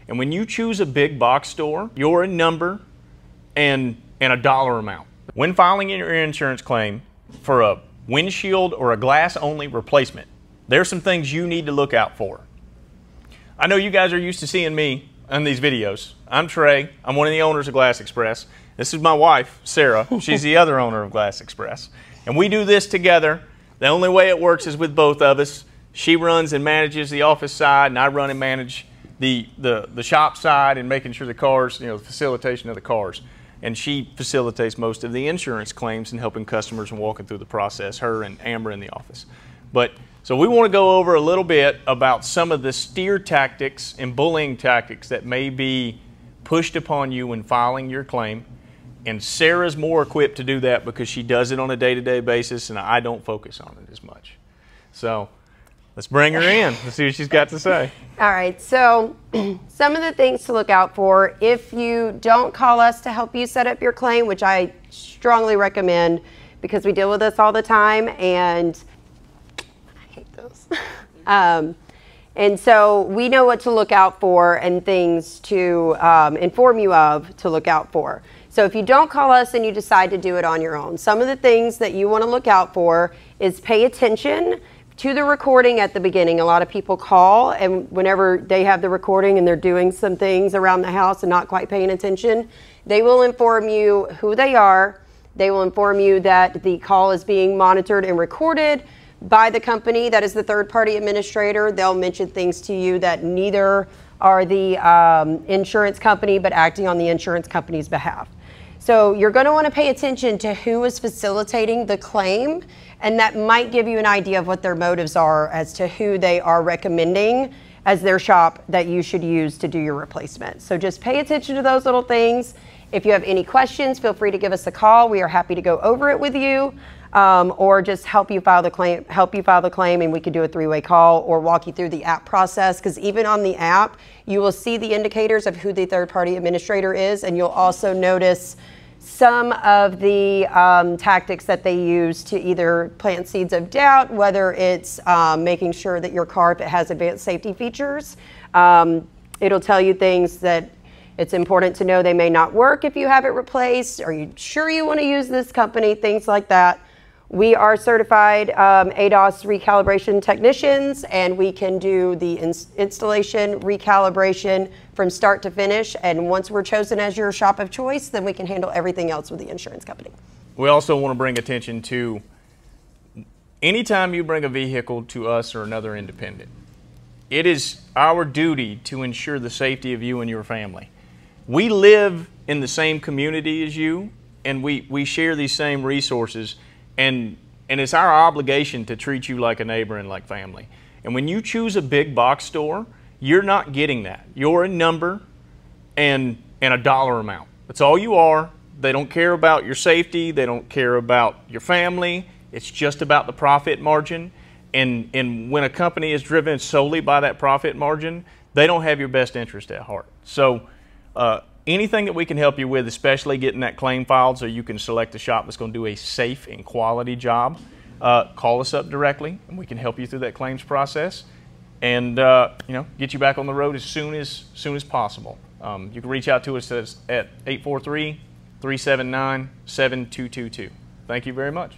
And when you choose a big box store, you're a number and a dollar amount. When filing your insurance claim for a windshield or a glass-only replacement, there's some things you need to look out for. I know you guys are used to seeing me on these videos. I'm Trey. I'm one of the owners of Glass Express. This is my wife, Sarah. She's the other owner of Glass Express. And we do this together. The only way it works is with both of us. She runs and manages the office side, and I run and manage the shop side and making sure the cars, the facilitation of the cars. And she facilitates most of the insurance claims and helping customers and walking through the process, her and Amber in the office. So we want to go over a little bit about some of the steer tactics and bullying tactics that may be pushed upon you when filing your claim. And Sarah's more equipped to do that because she does it on a day-to-day basis, and I don't focus on it as much. So let's bring her in. Let's see what she's got to say. All right, so some of the things to look out for if you don't call us to help you set up your claim, which I strongly recommend because we deal with this all the time, and I hate those. And so we know what to look out for and things to inform you of to look out for. So if you don't call us and you decide to do it on your own, some of the things that you want to look out for is pay attention to the recording at the beginning. A lot of people call, and whenever they have the recording and they're doing some things around the house and not quite paying attention, they will inform you who they are. They will inform you that the call is being monitored and recorded by the company that is the third-party administrator. They'll mention things to you that neither are the insurance company, but acting on the insurance company's behalf. So you're going to want to pay attention to who is facilitating the claim, and that might give you an idea of what their motives are as to who they are recommending as their shop that you should use to do your replacement. So just pay attention to those little things. If you have any questions, feel free to give us a call. We are happy to go over it with you, or just help you file the claim, and we could do a three-way call or walk you through the app process, because even on the app, you will see the indicators of who the third-party administrator is, and you'll also notice some of the tactics that they use to either plant seeds of doubt, whether it's making sure that your car, if it has advanced safety features, it'll tell you things that it's important to know they may not work if you have it replaced. Are you sure you want to use this company? Things like that. We are certified ADAS recalibration technicians, and we can do the installation, recalibration from start to finish. And once we're chosen as your shop of choice, then we can handle everything else with the insurance company. We also want to bring attention to anytime you bring a vehicle to us or another independent, it is our duty to ensure the safety of you and your family. We live in the same community as you, and we share these same resources. And it's our obligation to treat you like a neighbor and like family. And when you choose a big box store, you're not getting that. You're a number and a dollar amount. That's all you are. They don't care about your safety. They don't care about your family. It's just about the profit margin. And when a company is driven solely by that profit margin, they don't have your best interest at heart. So anything that we can help you with, especially getting that claim filed so you can select a shop that's going to do a safe and quality job, call us up directly, and we can help you through that claims process and get you back on the road as soon as possible. You can reach out to us at 843-379-7222. Thank you very much.